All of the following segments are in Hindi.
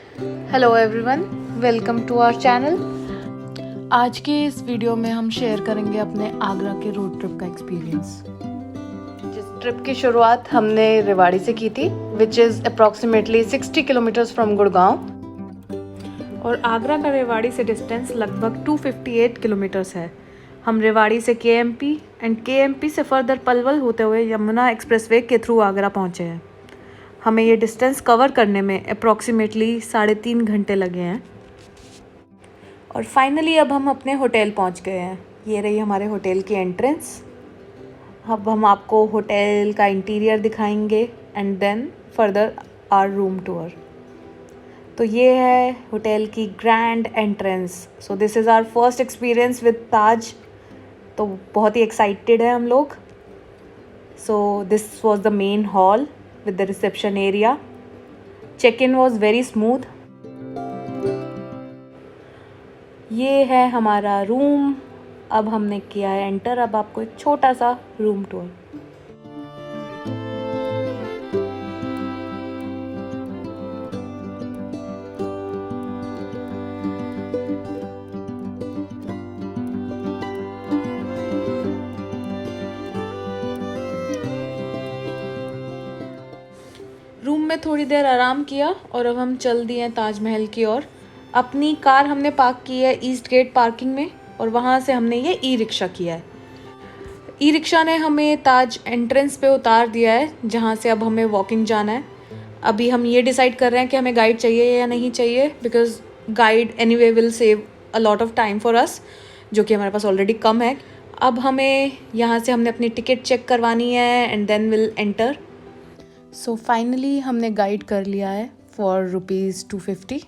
Hello everyone, welcome to our channel. आज के इस वीडियो में हम शेयर करेंगे अपने आगरा के रोड ट्रिप का एक्सपीरियंस। जिस ट्रिप की शुरुआत हमने रेवाड़ी से की थी, which is approximately 60 kilometres from Gurgaon, और आगरा का रेवाड़ी से डिस्टेंस लगभग 258 किलोमीटर्स है। हम रेवाड़ी से केएमपी एंड केएमपी से फर्दर पलवल होते हुए यमुना एक्सप्रेसवे के थ्रू आगरा पहुँचे हैं। हमें ये डिस्टेंस कवर करने में अप्रॉक्सीमेटली 3.5 घंटे लगे हैं और फाइनली अब हम अपने होटल पहुंच गए हैं। ये रही हमारे होटल की एंट्रेंस। अब हम आपको होटल का इंटीरियर दिखाएंगे and then further our room tour. तो ये है होटल की grand entrance. So this is our first experience with Taj, तो बहुत ही एक्साइटेड है हम लोग। So this was the main hall with the reception area. Check-in was very smooth. ये है हमारा रूम। अब हमने किया है एंटर। अब आपको एक छोटा सा रूम टूर। रूम में थोड़ी देर आराम किया और अब हम चल दिए हैं ताजमहल की ओर। अपनी कार हमने पार्क की है ईस्ट गेट पार्किंग में और वहाँ से हमने ये ई रिक्शा किया है। ई रिक्शा ने हमें ताज एंट्रेंस पे उतार दिया है, जहाँ से अब हमें वॉकिंग जाना है। अभी हम ये डिसाइड कर रहे हैं कि हमें गाइड चाहिए या नहीं चाहिए, because guide anyway will save a lot of time for us, जो कि हमारे पास ऑलरेडी कम है। अब हमें यहाँ से हमने अपनी टिकट चेक करवानी है and then will enter. So finally हमने गाइड कर लिया है फॉर ₹250।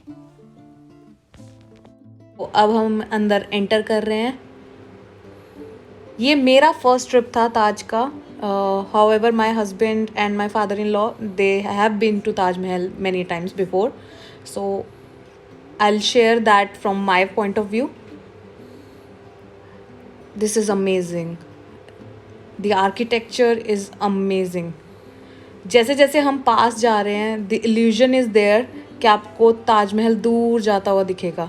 तो अब हम अंदर एंटर कर रहे हैं। ये मेरा फर्स्ट ट्रिप था ताज का। However my husband and my father in law, they have been to Taj Mahal many times before, so I will share that from my point of view. This is amazing, the architecture is amazing. जैसे जैसे हम पास जा रहे हैं, द इल्यूजन इज़ देयर कि आपको ताजमहल दूर जाता हुआ दिखेगा।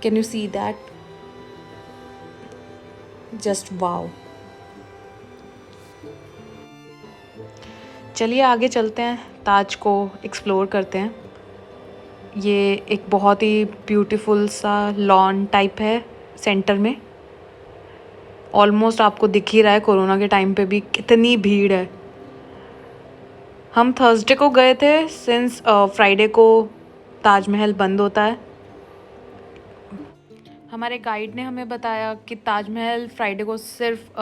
Can you see that? Just wow. चलिए आगे चलते हैं, ताज को एक्सप्लोर करते हैं। ये एक बहुत ही ब्यूटीफुल सा लॉन टाइप है सेंटर में। ऑलमोस्ट आपको दिख ही रहा है कोरोना के टाइम पे भी कितनी भीड़ है। हम थर्सडे को गए थे, सिंस फ्राइडे को ताजमहल बंद होता है। हमारे गाइड ने हमें बताया कि ताजमहल फ्राइडे को सिर्फ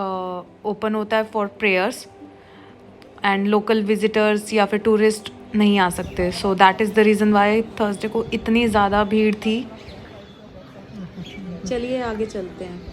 ओपन होता है for prayers and local visitors या फिर टूरिस्ट नहीं आ सकते। So that is the reason why Thursday को इतनी ज़्यादा भीड़ थी। चलिए आगे चलते हैं।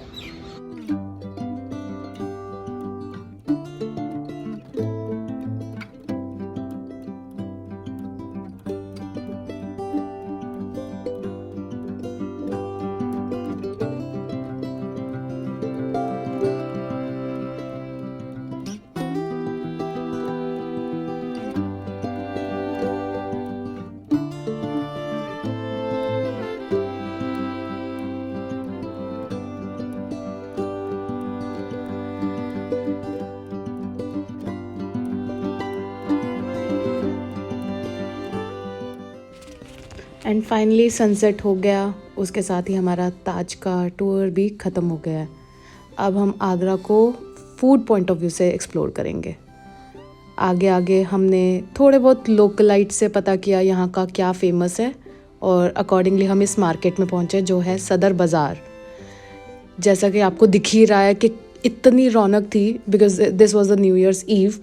एंड फाइनली सनसेट हो गया, उसके साथ ही हमारा ताज का टूर भी ख़त्म हो गया है। अब हम आगरा को फूड पॉइंट ऑफ व्यू से एक्सप्लोर करेंगे। आगे आगे हमने थोड़े बहुत लोकलाइट से पता किया यहाँ का क्या फ़ेमस है और अकॉर्डिंगली हम इस मार्केट में पहुँचे जो है सदर बाज़ार। जैसा कि आपको दिख ही रहा है कि इतनी रौनक थी, because this was the new year's eve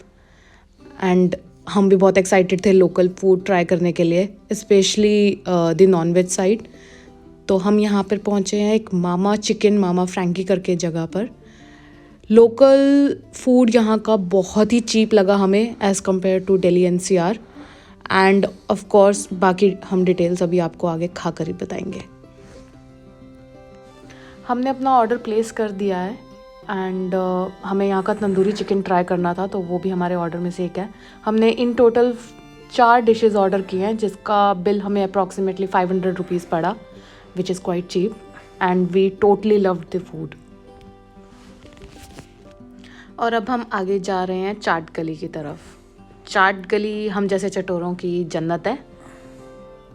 and हम भी बहुत एक्साइटेड थे लोकल फूड ट्राई करने के लिए, specially the non veg side. तो हम यहाँ पर पहुँचे हैं एक मामा चिकन, मामा फ्रैंकी करके जगह पर। लोकल फूड यहाँ का बहुत ही चीप लगा हमें as compared to Delhi NCR, and of course बाकी हम डिटेल्स अभी आपको आगे खा कर ही बताएंगे। हमने अपना ऑर्डर प्लेस कर दिया है एंड हमें यहाँ का तंदूरी चिकन ट्राई करना था, तो वो भी हमारे ऑर्डर में से एक है। हमने इन टोटल 4 डिशेस ऑर्डर किए हैं जिसका बिल हमें अप्रॉक्सीमेटली 500 रुपीज़ पड़ा, which is quite cheap and we totally loved the food. और अब हम आगे जा रहे हैं चाट गली की तरफ। चाट गली हम जैसे चटोरों की जन्नत है,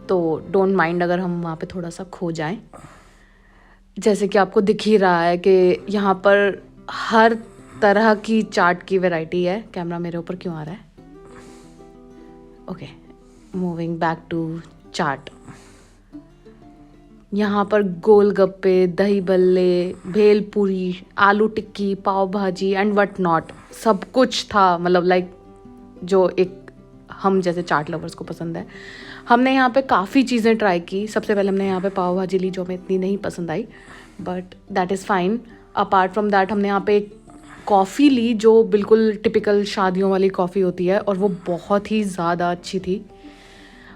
तो डोंट माइंड अगर हम वहाँ पे थोड़ा सा खो जाएं। जैसे कि आपको दिख ही रहा है कि यहाँ पर हर तरह की चाट की वैरायटी है। कैमरा मेरे ऊपर क्यों आ रहा है? ओके, मूविंग बैक टू चाट। यहाँ पर गोलगप्पे, दही बल्ले, भेलपूरी, आलू टिक्की, पाव भाजी एंड वट नॉट सब कुछ था। मतलब लाइक जो एक हम जैसे चाट लवर्स को पसंद है। हमने यहाँ पे काफ़ी चीज़ें ट्राई की। सबसे पहले हमने यहाँ पे पाव भाजी ली जो हमें इतनी नहीं पसंद आई, but that is fine. Apart from that हमने यहाँ पे एक कॉफ़ी ली जो बिल्कुल टिपिकल शादियों वाली कॉफ़ी होती है और वो बहुत ही ज़्यादा अच्छी थी।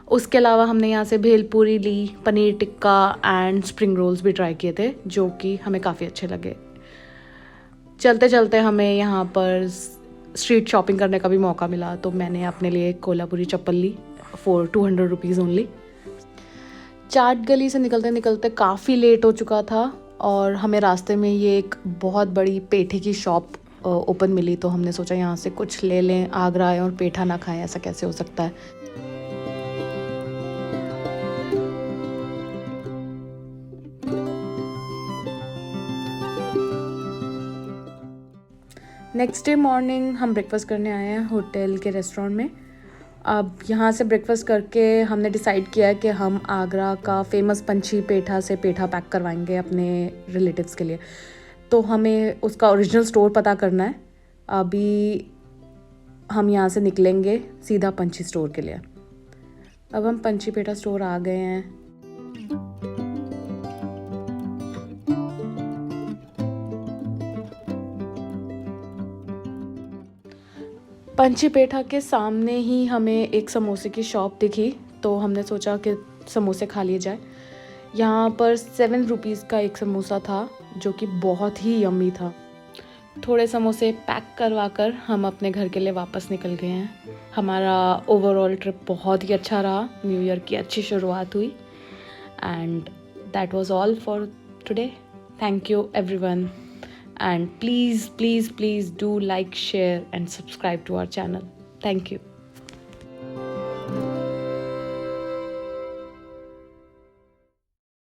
उसके अलावा हमने यहाँ से भेलपूरी ली, paneer tikka and spring rolls भी ट्राई किए थे जो कि हमें काफ़ी अच्छे लगे। चलते चलते हमें यहाँ पर स्ट्रीट शॉपिंग करने का भी मौका मिला, तो मैंने अपने लिए एक कोल्हापुरी चप्पल ली फॉर 200 रुपीज़ ओनली। चाट गली से निकलते निकलते काफ़ी लेट हो चुका था और हमें रास्ते में ये एक बहुत बड़ी पेठे की शॉप ओपन मिली, तो हमने सोचा यहाँ से कुछ ले लें। आगरा आए और पेठा ना खाएं, ऐसा कैसे हो सकता है। नेक्स्ट डे मॉर्निंग हम ब्रेकफास्ट करने आए हैं होटल के रेस्टोरेंट में। अब यहाँ से ब्रेकफास्ट करके हमने डिसाइड किया है कि हम आगरा का फेमस पंछी पेठा से पेठा पैक करवाएंगे अपने रिलेटिव्स के लिए। तो हमें उसका ओरिजिनल स्टोर पता करना है। अभी हम यहाँ से निकलेंगे सीधा पंछी स्टोर के लिए। अब हम पंछी पेठा स्टोर आ गए हैं। पंछी पेठा के सामने ही हमें एक समोसे की शॉप दिखी, तो हमने सोचा कि समोसे खा लिए जाए। यहाँ पर 7 रुपीज़ का एक समोसा था जो कि बहुत ही यम्मी था। थोड़े समोसे पैक करवा कर हम अपने घर के लिए वापस निकल गए हैं। हमारा ओवरऑल ट्रिप बहुत ही अच्छा रहा। न्यू ईयर की अच्छी शुरुआत हुई and that was all for today. Thank you everyone and please do like, share and subscribe to our channel. Thank you.